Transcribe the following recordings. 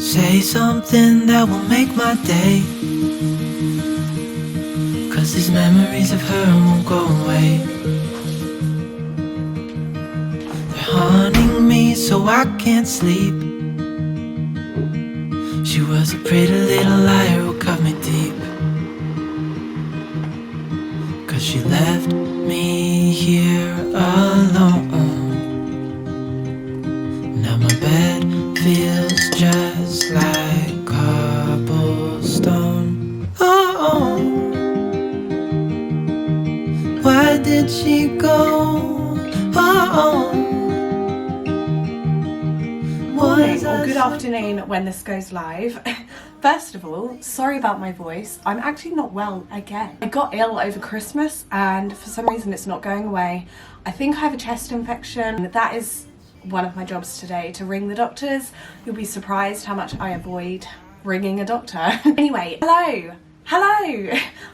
Say something that will make my day, 'cause these memories of her won't go away. They're haunting me so I can't sleep. She was a pretty little liar who cut me deep, 'cause she left me here alone. Now my bed feels just like cobblestone. Oh, why did she go? Oh, morning or good afternoon when this goes live. First of all, sorry about my voice. I'm actually not well again. I got ill over Christmas and for some reason it's not going away. I think I have a chest infection. That is one of my jobs today, to ring the doctors. You'll be surprised how much I avoid ringing a doctor. Anyway, hello.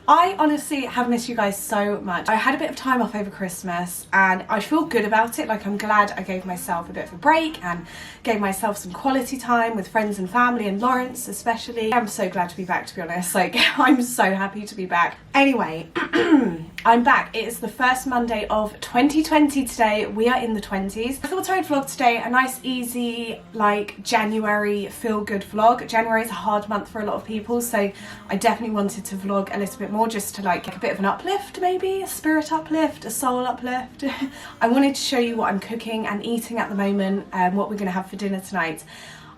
I honestly have missed you guys so much. I had a bit of time off over Christmas and I feel good about it. Like, I'm glad I gave myself a bit of a break and gave myself some quality time with friends and family, and Lawrence especially. I'm so glad to be back, to be honest. Like, I'm so happy to be back. Anyway, I'm back. It is the first Monday of 2020 today. We are in the 20s. I thought I'd vlog today a nice, easy, like, January feel-good vlog. January is a hard month for a lot of people, so I definitely wanted to vlog a little bit more, just to like a bit of an uplift, maybe a spirit uplift, a soul uplift. I wanted to show you what I'm cooking and eating at the moment, and what we're going to have for dinner tonight.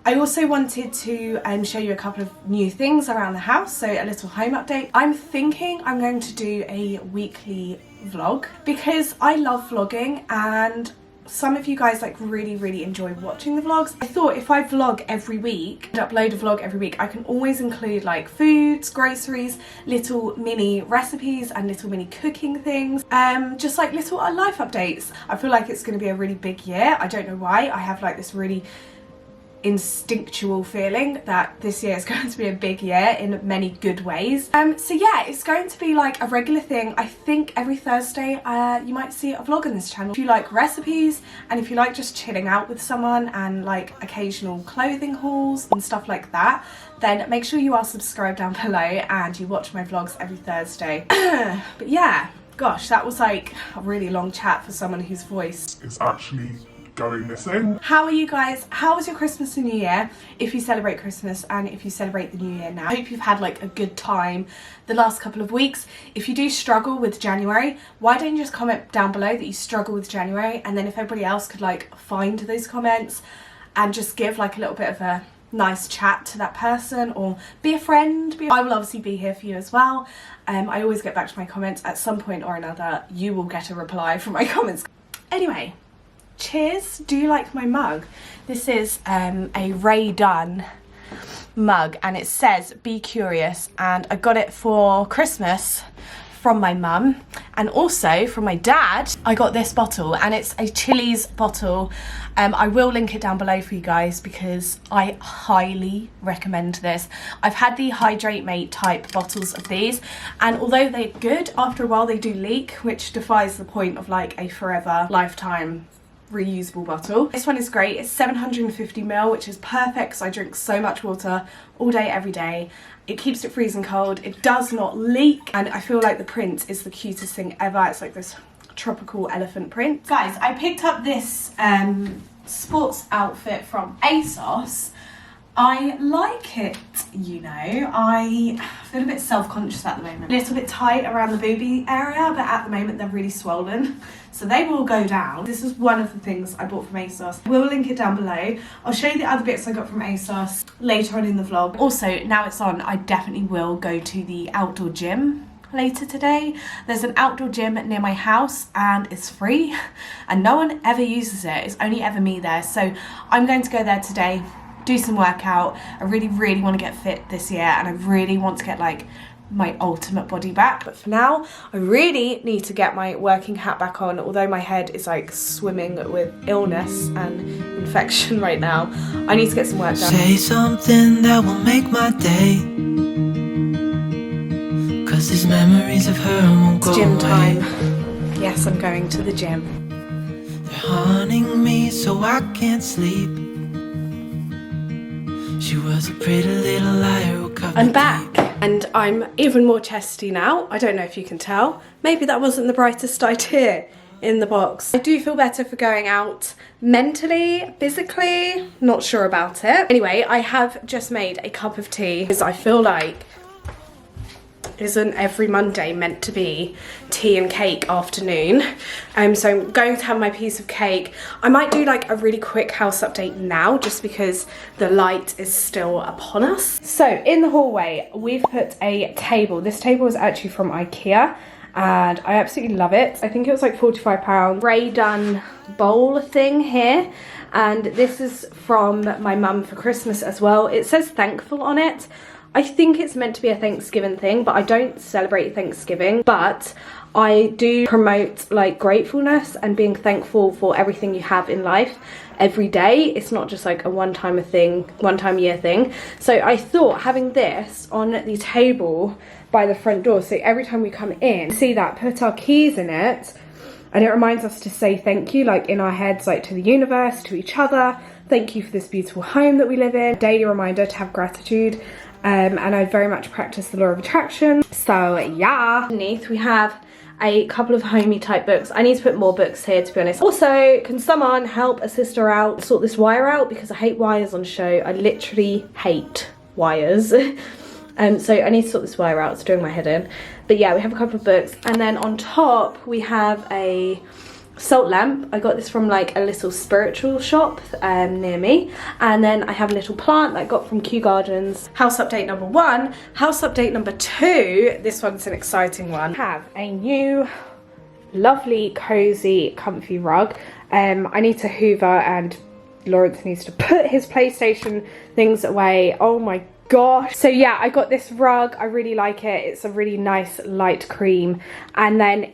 I also wanted to show you a couple of new things around the house, so a little home update. I'm thinking I'm going to do a weekly vlog because I love vlogging and some of you guys like really enjoy watching the vlogs. I thought if I vlog every week and upload a vlog every week, I can always include like foods, groceries, little mini recipes and little mini cooking things, just like little life updates. I feel like it's going to be a really big year. I don't know why. I have like this really instinctual feeling that this year is going to be a big year in many good ways. So yeah, it's going to be like a regular thing. I think every Thursday you might see a vlog on this channel. If you like recipes and if you like just chilling out with someone and like occasional clothing hauls and stuff like that, then make sure you are subscribed down below and you watch my vlogs every Thursday. But yeah, gosh, that was like a really long chat for someone whose voice is actually going missing. How are you guys? How was your Christmas and New Year? If you celebrate Christmas and if you celebrate the New Year now. I hope you've had like a good time the last couple of weeks. If you do struggle with January, why don't you just comment down below that you struggle with January, and then if everybody else could like find those comments and just give like a little bit of a nice chat to that person, or be a friend. I will obviously be here for you as well. I always get back to my comments at some point or another. You will get a reply from my comments. Anyway, cheers. Do you like my mug? This is a Ray Dunn mug and it says be curious, and I got it for Christmas from my mum, and also from my dad I got this bottle, and it's a Chili's bottle. I will link it down below for you guys because I highly recommend this. I've had the Hydrate Mate type bottles of these, and although they're good, after a while they do leak, which defies the point of like a forever lifetime reusable bottle. This one is great. It's 750ml, which is perfect because I drink so much water all day every day. It keeps it freezing cold, it does not leak, and I feel like the print is the cutest thing ever. It's like this tropical elephant print. Guys, I picked up this sports outfit from ASOS. I like it, you know. I feel a bit self-conscious at the moment. A little bit tight around the boobie area, but at the moment they're really swollen, so they will go down. This is one of the things I bought from ASOS. We'll link it down below. I'll show you the other bits I got from ASOS later on in the vlog. Also, now it's on, I definitely will go to the outdoor gym later today. There's an outdoor gym near my house and it's free and no one ever uses it. It's only ever me there, so I'm going to go there today, do some workout. I really want to get fit this year, and I really want to get like my ultimate body back. But for now, I really need to get my working hat back on, although my head is like swimming with illness and infection right now. I need to get some work done. Say something that will make my day, 'cause these memories of her won't go away. It's gym time. Yes, I'm going to the gym. They're haunting me so I can't sleep. She she was a pretty little liar who cut I'm me back deep. and I'm even more chesty now. I don't know if you can tell. Maybe that wasn't the brightest idea in the box. I do feel better for going out mentally, physically, not sure about it. Anyway, I have just made a cup of tea because I feel like isn't every Monday meant to be tea and cake afternoon? So I'm going to have my piece of cake. I might do like a really quick house update now just because the light is still upon us. So in the hallway, we've put a table. This table is actually from IKEA and I absolutely love it. I think it was like £45. Ray done bowl thing here. And this is from my mum for Christmas as well. It says thankful on it. I think it's meant to be a Thanksgiving thing, but I don't celebrate Thanksgiving. But I do promote like gratefulness and being thankful for everything you have in life every day. It's not just like a one-time year thing. So I thought having this on the table by the front door, so every time we come in, see that, put our keys in it, and it reminds us to say thank you, like in our heads, like to the universe, to each other. Thank you for this beautiful home that we live in. Daily reminder to have gratitude. And I very much practice the law of attraction. So yeah. Underneath we have a couple of homey type books. I need to put more books here, to be honest. Also, can someone help a sister out, sort this wire out, because I hate wires on show. I literally hate wires. So I need to sort this wire out. It's doing my head in. But yeah, we have a couple of books. And then on top we have a salt lamp. I got this from like a little spiritual shop near me. And then I have a little plant that I got from Kew Gardens. House update number 1. House update number 2. This one's an exciting one. I have a new lovely cozy comfy rug. I need to hoover and Lawrence needs to put his PlayStation things away. Oh my gosh. So yeah, I got this rug. I really like it. It's a really nice light cream. And then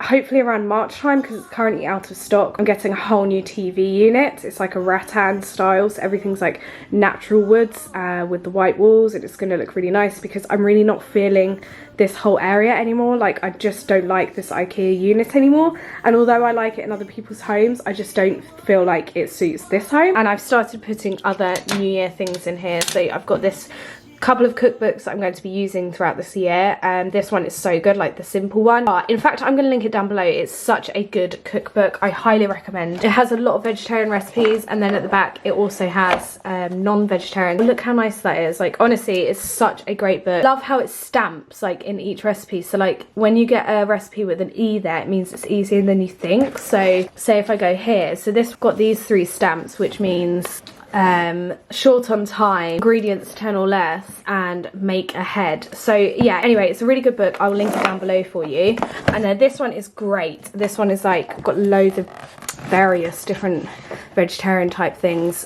hopefully around March time, because it's currently out of stock, I'm getting a whole new TV unit. It's like a rattan style, so everything's like natural woods with the white walls, and it's going to look really nice because I'm really not feeling this whole area anymore. Like I just don't like this IKEA unit anymore, and although I like it in other people's homes, I just don't feel like it suits this home. And I've started putting other New Year things in here. So I've got this couple of cookbooks that I'm going to be using throughout this year, and this one is so good, like the simple one. In fact, I'm going to link it down below. It's such a good cookbook. I highly recommend. It has a lot of vegetarian recipes, and then at the back it also has non-vegetarian. Look how nice that is. Like honestly, it's such a great book. Love how it stamps like in each recipe. So like when you get a recipe with an E there, it means it's easier than you think. So say if I go here, so this got these 3 stamps, which means short on time, ingredients 10 or less, and make ahead. So yeah, anyway, it's a really good book. I'll link it down below for you. And then this one is great. This one is like got loads of various different vegetarian type things,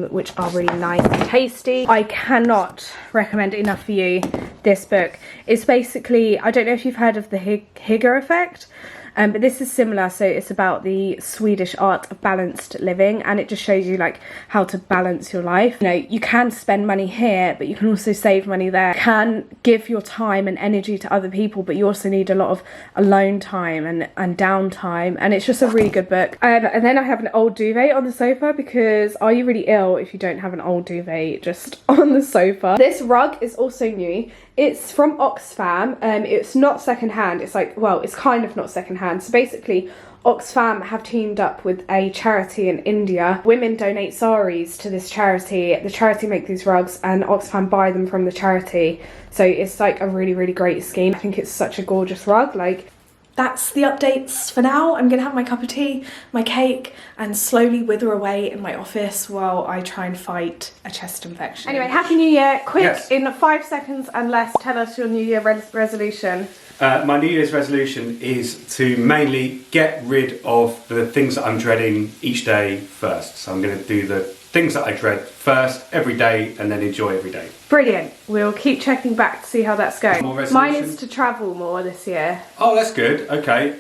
which are really nice and tasty. I cannot recommend enough for you this book. It's basically, I don't know if you've heard of the Hygge effect, but this is similar. So it's about the Swedish art of balanced living, and it just shows you like how to balance your life. You know, you can spend money here, but you can also save money there. You can give your time and energy to other people, but you also need a lot of alone time and downtime, and it's just a really good book. And then I have an old duvet on the sofa, because are you really ill if you don't have an old duvet just on the sofa? This rug is also new. It's from Oxfam. It's not secondhand. It's like, well, it's kind of not secondhand. So basically, Oxfam have teamed up with a charity in India. Women donate saris to this charity. The charity make these rugs, and Oxfam buy them from the charity. So it's like a really, really great scheme. I think it's such a gorgeous rug. Like, that's the updates for now. I'm gonna have my cup of tea, my cake, and slowly wither away in my office while I try and fight a chest infection. Anyway, Happy New Year. Quick, yes. In 5 seconds and less, tell us your New Year resolution. My New Year's resolution is to mainly get rid of the things that I'm dreading each day first. So I'm gonna do the things that I dread first every day, and then enjoy every day. Brilliant. We'll keep checking back to see how that's going. More Mine is to travel more this year. Oh, that's good. Okay.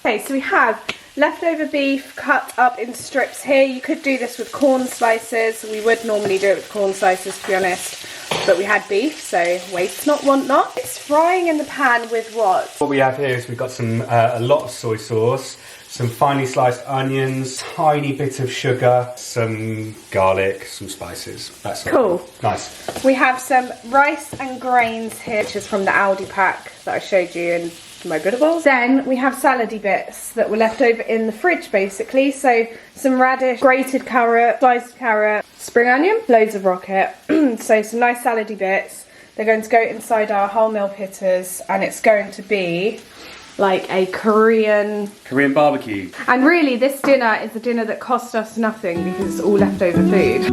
Okay, so we have leftover beef cut up in strips here. You could do this with corn slices. We would normally do it with corn slices, to be honest, but we had beef, so waste not, want not. It's frying in the pan with what? What we have here is we've got some a lot of soy sauce, some finely sliced onions, tiny bit of sugar, some garlic, some spices. That's cool. Nice. We have some rice and grains here, which is from the Aldi pack that I showed you in my Goodable's. Then we have salady bits that were left over in the fridge basically. So some radish, grated carrot, sliced carrot, spring onion, loads of rocket. So some nice salady bits. They're going to go inside our wholemeal pitters, and it's going to be like a Korean barbecue. And really this dinner is a dinner that cost us nothing because it's all leftover food.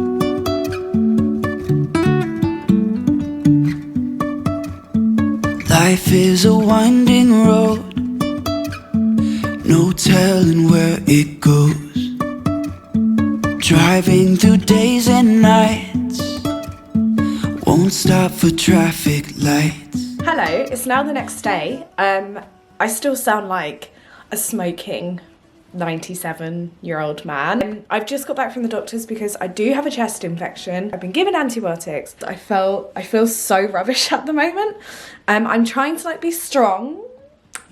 Life is a winding road, no telling where it goes. Driving through days and nights, won't stop for traffic lights. Hello, it's now the next day. I still sound like a smoking 97-year-old man. I've just got back from the doctors because I do have a chest infection. I've been given antibiotics. I feel so rubbish at the moment. I'm trying to like be strong,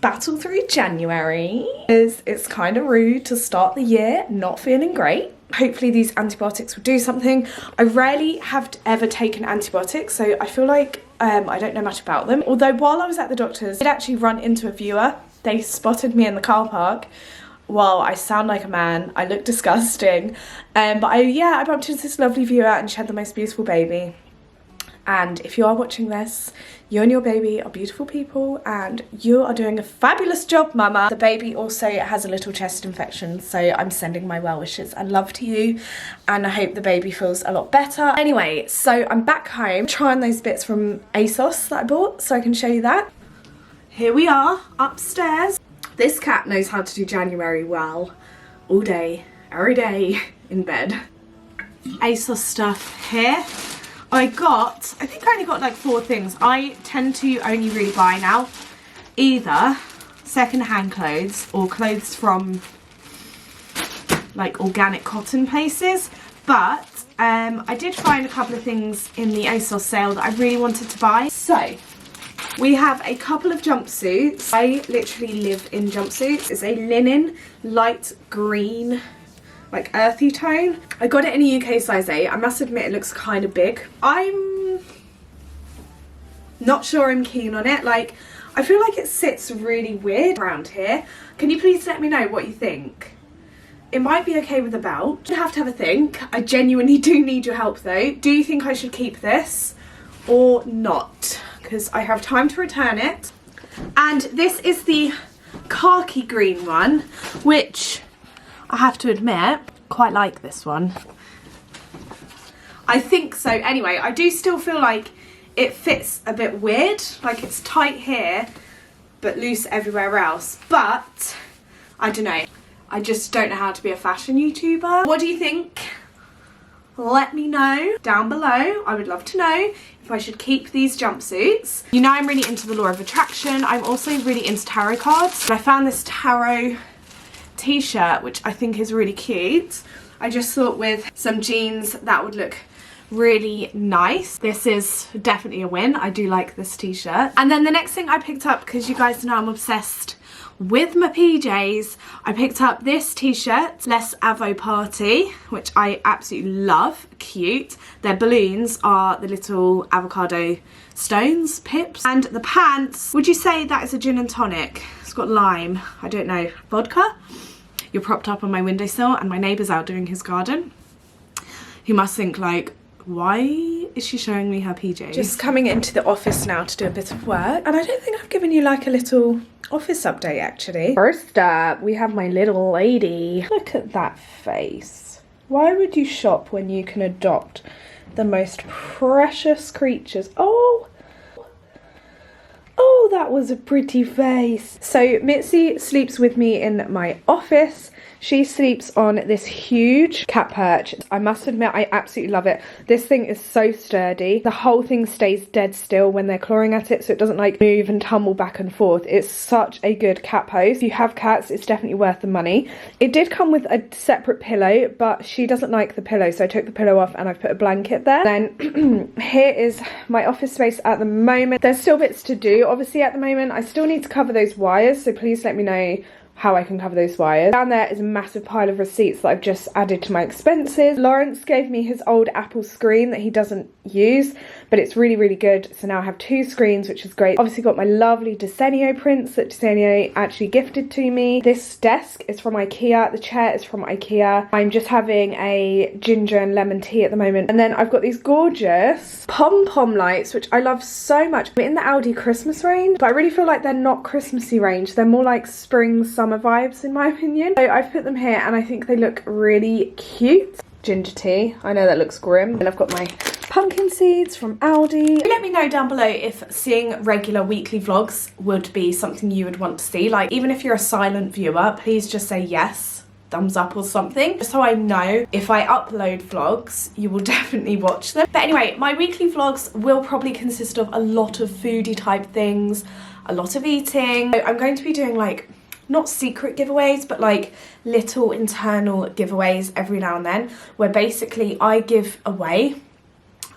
battle through January. It's kind of rude to start the year not feeling great. Hopefully these antibiotics will do something. I rarely have ever taken antibiotics, so I feel like I don't know much about them. Although while I was at the doctor's, I did actually run into a viewer. They spotted me in the car park. Well, I sound like a man. I look disgusting. But I bumped into this lovely viewer and she had the most beautiful baby. And if you are watching this, you and your baby are beautiful people and you are doing a fabulous job, mama. The baby also has a little chest infection, so I'm sending my well wishes and love to you, and I hope the baby feels a lot better. Anyway, so I'm back home trying those bits from ASOS that I bought, so I can show you that. Here we are upstairs. This cat knows how to do January well, all day, every day in bed. ASOS stuff here. I think I only got like 4 things. I tend to only really buy now either second-hand clothes or clothes from like organic cotton places, but I did find a couple of things in the ASOS sale that I really wanted to buy. So we have a couple of jumpsuits. I literally live in jumpsuits. It's a linen light green, like earthy tone. I got it in a UK size 8. I must admit it looks kind of big. I'm not sure I'm keen on it. Like, I feel like it sits really weird around here. Can you please let me know what you think? It might be okay with a belt. You have to have a think. I genuinely do need your help though. Do you think I should keep this or not? Because I have time to return it. And this is the khaki green one, which I have to admit, quite like this one. I think so. Anyway, I do still feel like it fits a bit weird. Like it's tight here, but loose everywhere else. But, I don't know. I just don't know how to be a fashion YouTuber. What do you think? Let me know down below. I would love to know if I should keep these jumpsuits. You know I'm really into the law of attraction. I'm also really into tarot cards. I found this tarot t-shirt which I think is really cute. I just thought with some jeans that would look really nice. This is definitely a win. I do like this t-shirt. And then the next thing I picked up, because you guys know I'm obsessed with my PJs, I picked up this t-shirt, Less Avo Party, which I absolutely love. Cute. Their balloons are the little avocado stones, pips. And the pants, would you say that is a gin and tonic? It's got lime, I don't know, vodka? You're propped up on my windowsill and my neighbour's out doing his garden. He must think like, why is she showing me her PJs? Just coming into the office now to do a bit of work. And I don't think I've given you like a little office update actually. First up, we have my little lady. Look at that face. Why would you shop when you can adopt the most precious creatures? Oh, that was a pretty face. So Mitzi sleeps with me in my office. She sleeps on this huge cat perch. I must admit, I absolutely love it. This thing is so sturdy. The whole thing stays dead still when they're clawing at it, so it doesn't like move and tumble back and forth. It's such a good cat post. If you have cats, it's definitely worth the money. It did come with a separate pillow, but she doesn't like the pillow, so I took the pillow off and I've put a blanket there. Then here is my office space at the moment. There's still bits to do. Obviously at the moment, I still need to cover those wires, so please let me know how I can cover those wires. Down there is a massive pile of receipts that I've just added to my expenses. Lawrence gave me his old Apple screen that he doesn't use, but it's really, really good. So now I have 2 screens, which is great. Obviously got my lovely Desenio prints that Desenio actually gifted to me. This desk is from IKEA. The chair is from IKEA. I'm just having a ginger and lemon tea at the moment. And then I've got these gorgeous pom-pom lights, which I love so much. We're in the Aldi Christmas range, but I really feel like they're not Christmassy range. They're more like spring, summer vibes in my opinion. So I've put them here and I think they look really cute. Ginger tea, I know that looks grim. And I've got my pumpkin seeds from Aldi. Let me know down below if seeing regular weekly vlogs would be something you would want to see. Like, even if you're a silent viewer, please just say yes, thumbs up or something, just so I know if I upload vlogs you will definitely watch them. But anyway, my weekly vlogs will probably consist of a lot of foodie type things, a lot of eating. I'm going to be doing like, not secret giveaways, but like little internal giveaways every now and then, where basically I give away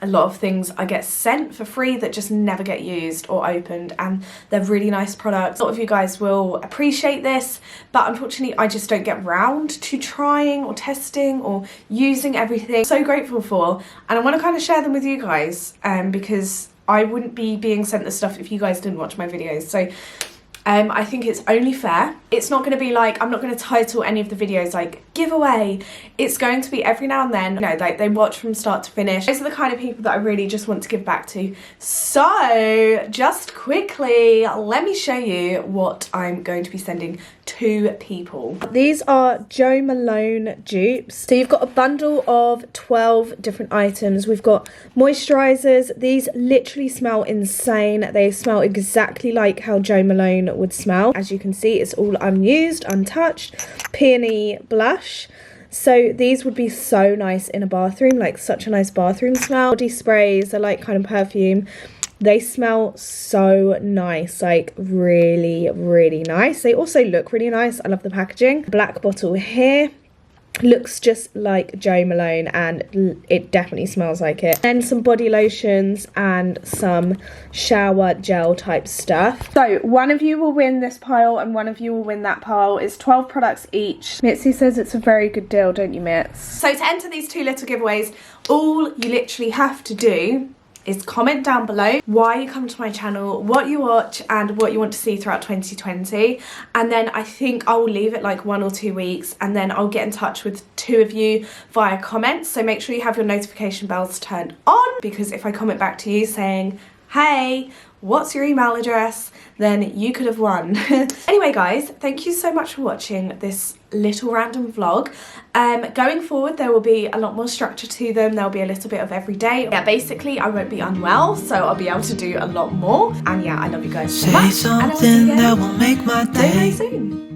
a lot of things I get sent for free that just never get used or opened, and they're really nice products. A lot of you guys will appreciate this, but unfortunately I just don't get round to trying or testing or using everything. So grateful for, and I want to kind of share them with you guys, because I wouldn't be being sent this stuff if you guys didn't watch my videos. So I think it's only fair. It's not going to be like, I'm not going to title any of the videos like giveaway. It's going to be every now and then, you know, like they watch from start to finish. Those are the kind of people that I really just want to give back to. So just quickly, let me show you what I'm going to be sending to people. These are Jo Malone dupes. So you've got a bundle of 12 different items. We've got moisturizers. These literally smell insane. They smell exactly like how Jo Malone would smell. As you can see, it's all unused, untouched. Peony blush. So these would be so nice in a bathroom, like such a nice bathroom smell. Body sprays, they're like kind of perfume. They smell so nice, like really, really nice. They also look really nice. I love the packaging. Black bottle here. Looks just like Jo Malone, and it definitely smells like it. Then some body lotions and some shower gel type stuff. So one of you will win this pile and one of you will win that pile. It's 12 products each. Mitzi says it's a very good deal, don't you, Mitz? So to enter these 2 little giveaways, all you literally have to do is comment down below why you come to my channel, what you watch, and what you want to see throughout 2020. And then I think I will leave it like 1 or 2 weeks, and then I'll get in touch with 2 of you via comments. So make sure you have your notification bells turned on, because if I comment back to you saying, hey, what's your email address, then you could have won. Anyway guys, thank you so much for watching this little random vlog. Going forward there will be a lot more structure to them. There'll be a little bit of every day. Yeah, basically I won't be unwell, so I'll be able to do a lot more. And yeah, I love you guys so much. Say something that will make my day. Very soon.